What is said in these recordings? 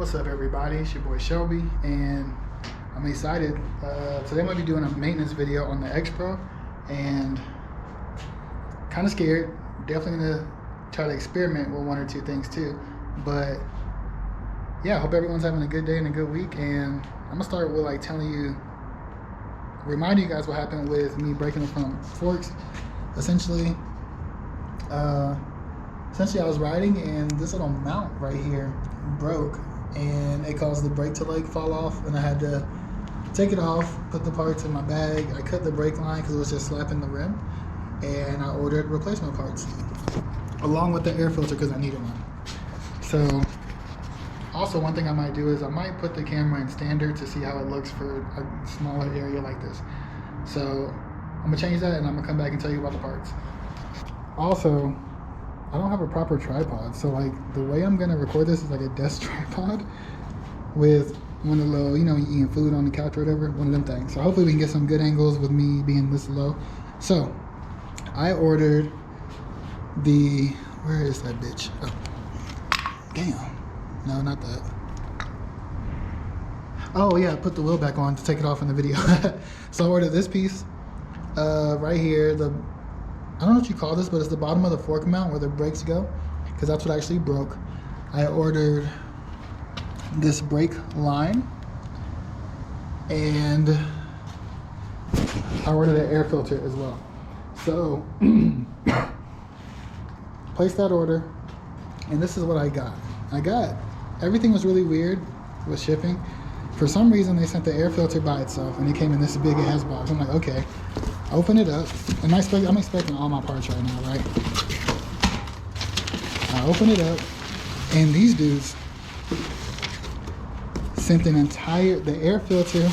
What's up, everybody? It's your boy Shelby, and I'm excited. Today I'm going to be doing a maintenance video on the Xpro, and kind of scared. Definitely going to try to experiment with one or two things too. But yeah, I hope everyone's having a good day and a good week. And I'm going to start with reminding you guys what happened with me breaking the front forks. Essentially, I was riding and this little mount right here broke, and it caused the brake to fall off, and I had to take it off, put the parts in my bag. I cut the brake line because it was just slapping the rim, and I ordered replacement parts along with the air filter because I needed one. So also, one thing I might do is I might put the camera in standard to see how it looks for a smaller area like this. So I'm gonna change that, and I'm gonna come back and tell you about the parts. Also, I don't have a proper tripod, so the way I'm gonna record this is like a desk tripod with one of the little, eating food on the couch or whatever, one of them things. So hopefully we can get some good angles with me being this low. So I ordered where is that bitch? Oh, damn. No, not that. Oh yeah, I put the wheel back on to take it off in the video. So I ordered this piece right here. I don't know what you call this, but it's the bottom of the fork mount where the brakes go, because that's what actually broke. I ordered this brake line, and I ordered an air filter as well. So placed that order, and this is what I got. Everything was really weird with shipping. For some reason, they sent the air filter by itself, and it came in this big ass box. I'm like, okay. Open it up, and I'm expecting all my parts right now, right? I open it up, and these dudes sent the air filter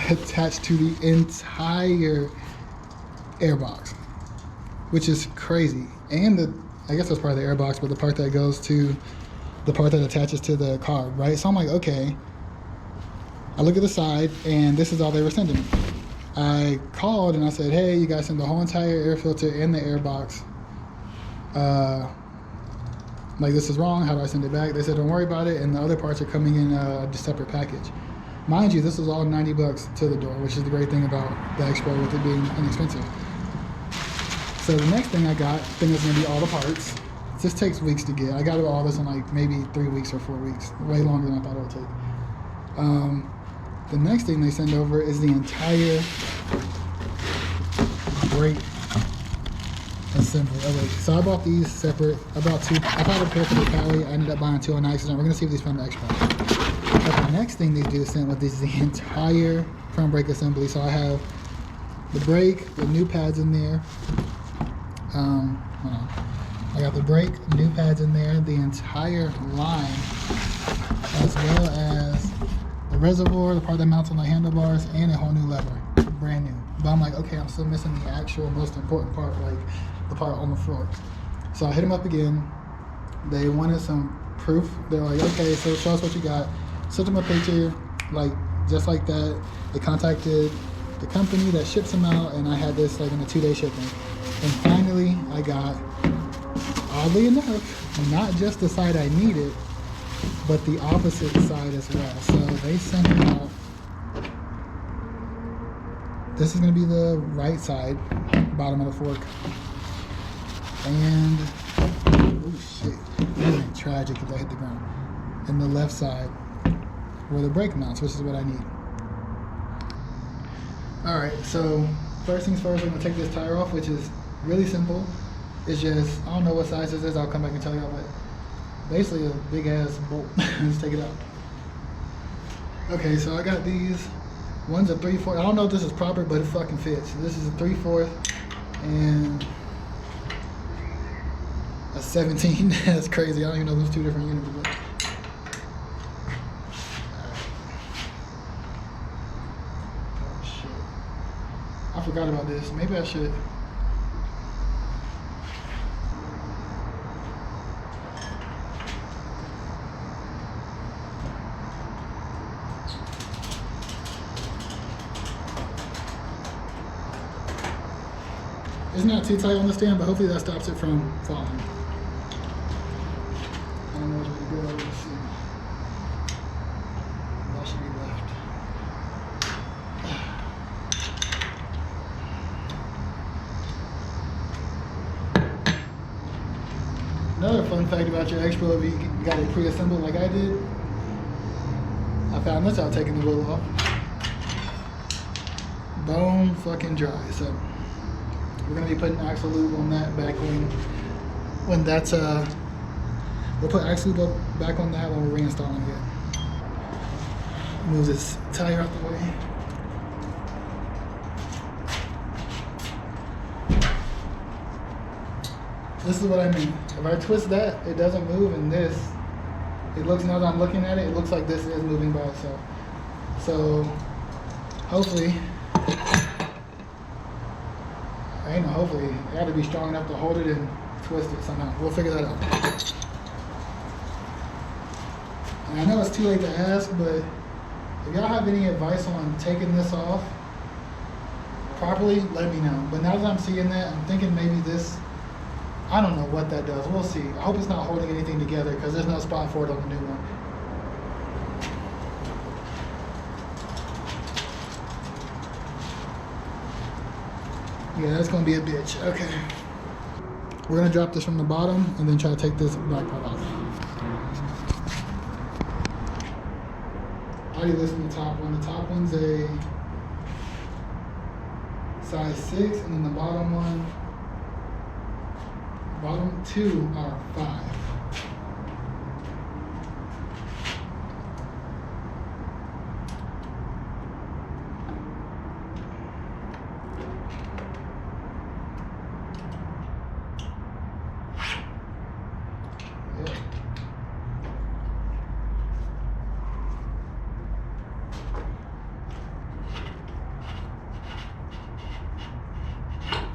attached to the entire air box, which is crazy. And I guess that's part of the air box, but the part that goes to the part that attaches to the card, right? So I'm like, okay. I look at the side, and this is all they were sending me. I called and I said, hey, you guys sent the whole entire air filter and the air box. This is wrong. How do I send it back? They said, don't worry about it, and the other parts are coming in a separate package. Mind you, this was all $90 to the door, which is the great thing about the Xpro with it being inexpensive. So the next thing I got, think it's gonna be all the parts. This takes weeks to get. I got all this in maybe 3 weeks or 4 weeks, way longer than I thought it would take. The next thing they send over is the entire brake assembly. Okay, so I bought these separate. I bought two. I bought a pair for the Cali. I ended up buying two on accident. We're gonna see if these found the Xpro. Okay, the next thing they do send with this is the entire front brake assembly. So I have the brake with new pads in there. Hold on. I got the brake, new pads in there, the entire line, as well as the reservoir, the part that mounts on the handlebars, and a whole new lever, brand new. But I'm like, okay, I'm still missing the actual most important part, the part on the floor. So I hit them up again. They wanted some proof. They're like, okay, so show us what you got. Sent them a picture, just like that. They contacted the company that ships them out, and I had this in a 2-day shipping. And finally, I got, oddly enough, not just the side I needed, but the opposite side as well. So they sent it out. This is going to be the right side, bottom of the fork. And, oh shit, that would be tragic if I hit the ground. And the left side, where the brake mounts, which is what I need. Alright, so first things first, I'm going to take this tire off, which is really simple. It's just, I don't know what size this is, I'll come back and tell y'all, but basically a big ass bolt. Let's take it out. Okay, so I got these. One's a 3/4. I don't know if this is proper, but it fucking fits. This is a 3/4 and a 17. That's crazy. I don't even know those two different units. But oh shit. I forgot about this. Maybe I should. It's not too tight on the stand, but hopefully that stops it from falling. I don't know which way to go. Let's see. fun fact about your Xpro, if you got it pre-assembled like I did, I found this out taking the wheel off. Bone fucking dry. So we're gonna be putting axle lube on that back when that's we'll put axle lube back on that when we're reinstalling it. Move this tire out the way. This is what I mean. If I twist that, it doesn't move, and this, it looks, now that I'm looking at it, it looks like this is moving by itself. So hopefully, hopefully, it got to be strong enough to hold it and twist it somehow. We'll figure that out. And I know it's too late to ask, but if y'all have any advice on taking this off properly, let me know. But now that I'm seeing that, I'm thinking maybe this, I don't know what that does. We'll see. I hope it's not holding anything together because there's no spot for it on the new one. Yeah, that's going to be a bitch. Okay. We're going to drop this from the bottom and then try to take this black part off. I already listed the top one. The top one's a size 6, and then the bottom one, bottom 2 are 5.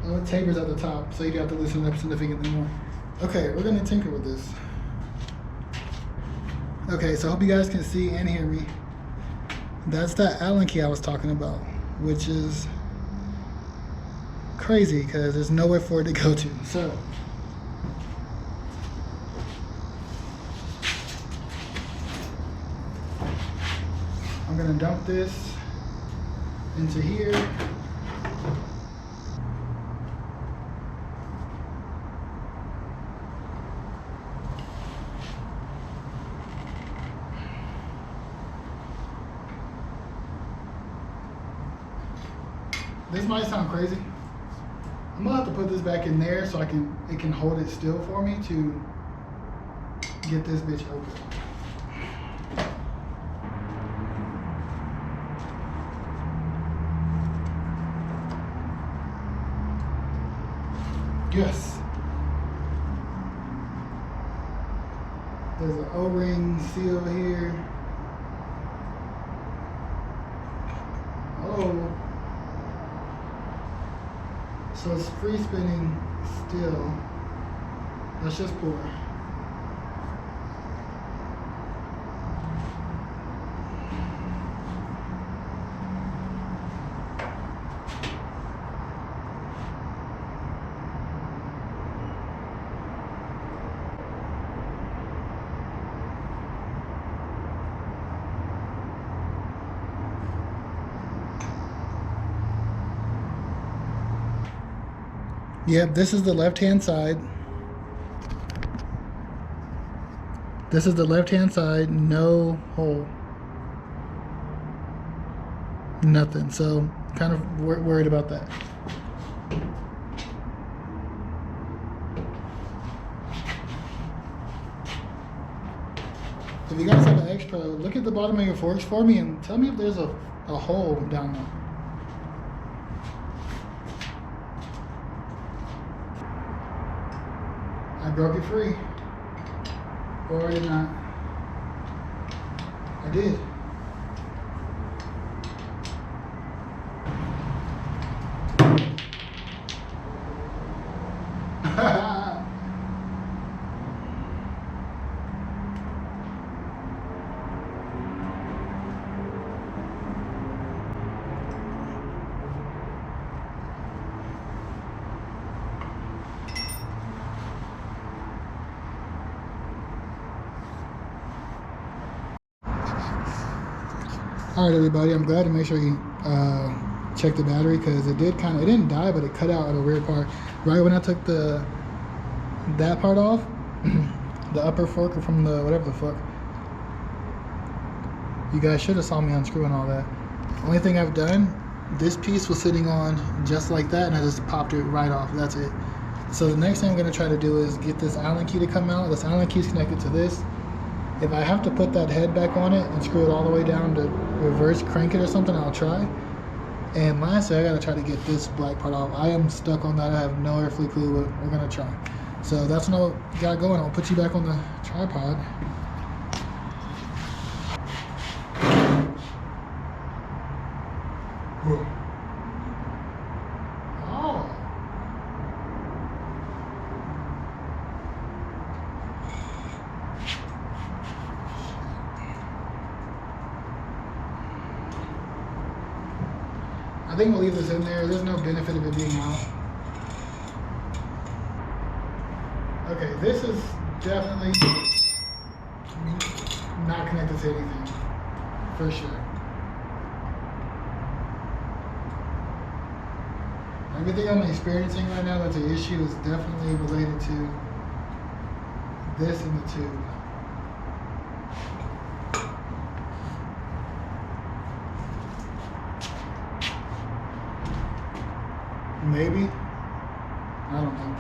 Oh, it tapers at the top, so you have to loosen it up significantly more. Okay, we're gonna tinker with this. Okay, so I hope you guys can see and hear me. That's that Allen key I was talking about, which is crazy because there's nowhere for it to go to. So I'm gonna dump this into here. This might sound crazy. I'm gonna have to put this back in there so it can hold it still for me to get this bitch open. Yes. There's an O-ring seal here. Oh. So it's free spinning still. Let's just pour. Yep, this is the left-hand side. This is the left-hand side, no hole. Nothing, so kind of worried about that. If you guys have an Xpro, look at the bottom of your forks for me and tell me if there's a hole down there. I broke it free. Or I did not. I did. Alright everybody, I'm glad to make sure you check the battery because it didn't die, but it cut out at a weird part. Right when I took that part off, the upper fork or from the whatever the fuck. You guys should have saw me unscrewing all that. Only thing I've done, this piece was sitting on just like that and I just popped it right off. That's it. So the next thing I'm going to try to do is get this Allen key to come out. This Allen key is connected to this. If I have to put that head back on it and screw it all the way down to reverse crank it or something, I'll try. And lastly, I got to try to get this black part off. I am stuck on that. I have no earthly clue what we're going to try. So that's what I got going. I'll put you back on the tripod. Whoa. Oh. I think we'll leave this in there. There's no benefit of it being out. Okay, this is definitely not connected to anything, for sure. Everything I'm experiencing right now that's an issue is definitely related to this and the tube. Maybe. I don't know.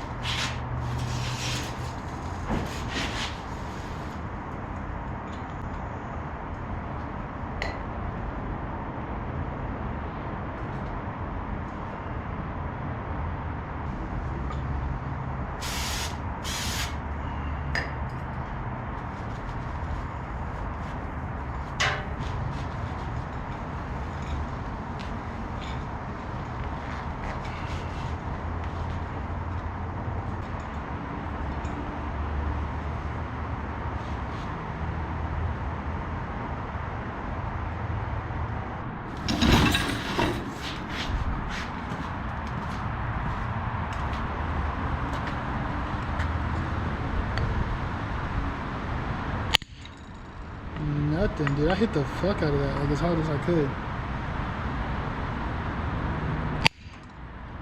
Nothing, dude. I hit the fuck out of that like as hard as I could.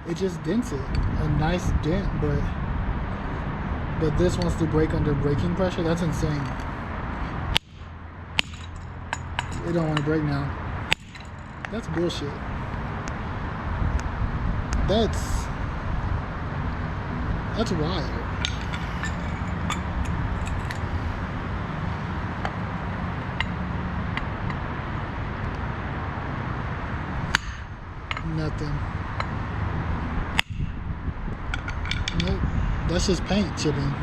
It just dents it. A nice dent, but this wants to break under braking pressure. That's insane. It don't want to break now. That's bullshit. That's wild. Nothing. Nope. That's just paint chipping.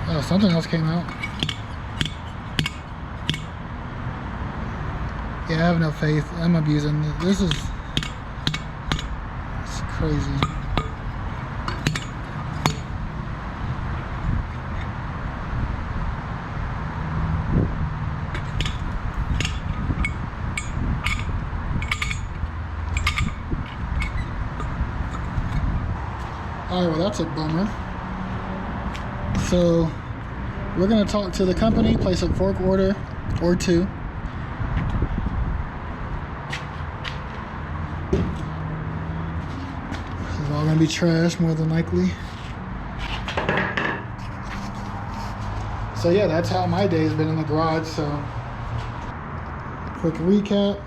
Oh, something else came out. Yeah, I have no faith. I'm abusing it. This is... It's crazy. Alright, well that's a bummer. So we're gonna talk to the company, place a fork order or two. It's all gonna be trash more than likely. So yeah, that's how my day's been in the garage. So quick recap.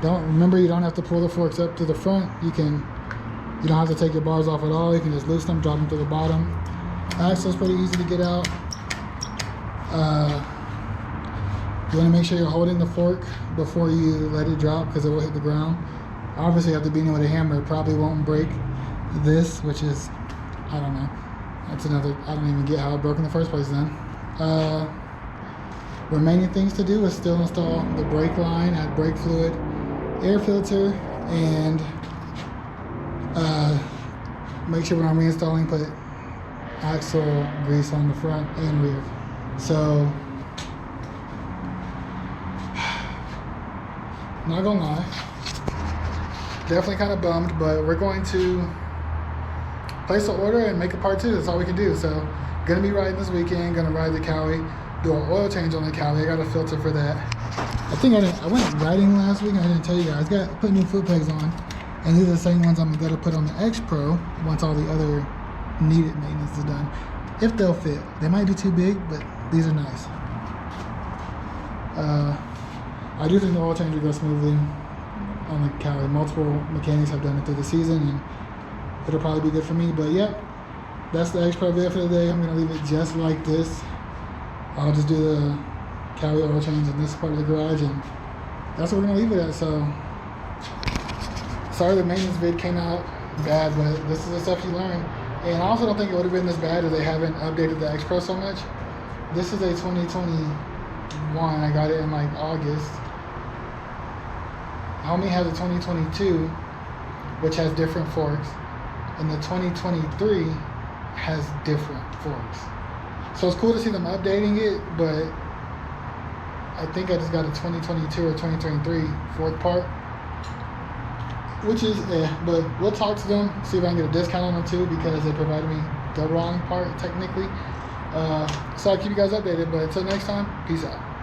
You don't have to pull the forks up to the front. You don't have to take your bars off at all. You can just loosen them, drop them to the bottom. Axle's pretty easy to get out. You want to make sure you're holding the fork before you let it drop because it will hit the ground. Obviously, you have to beat it with a hammer. It probably won't break this, which is, I don't know. That's another, I don't even get how it broke in the first place then. Remaining things to do is still install the brake line, add brake fluid, air filter, and make sure when I'm reinstalling, put axle grease on the front and rear. So, not gonna lie, definitely kind of bummed, but we're going to place the order and make a part 2. That's all we can do. So, gonna be riding this weekend, gonna ride the Cowie, do an oil change on the Cowie. I got a filter for that. I think I went riding last week and I didn't tell you guys. Put new foot pegs on. And these are the same ones I'm going to put on the Xpro once all the other needed maintenance is done. If they'll fit. They might be too big, but these are nice. I do think the oil change will go smoothly on the Cali. Multiple mechanics have done it through the season, and it'll probably be good for me. But yep, that's the Xpro video for the day. I'm going to leave it just like this. I'll just do the Cali oil change in this part of the garage, and that's what we're going to leave it at. So, sorry the maintenance vid came out bad, but this is the stuff you learn. And I also don't think it would have been this bad if they haven't updated the Xpro so much. This is a 2021. I got it in like August. Homie has a 2022, which has different forks, and the 2023 has different forks. So it's cool to see them updating it, but I think I just got a 2022 or 2023 fork part, which is but we'll talk to them, see if I can get a discount on them too, because they provided me the wrong part technically. So I'll keep you guys updated, but until next time, peace out.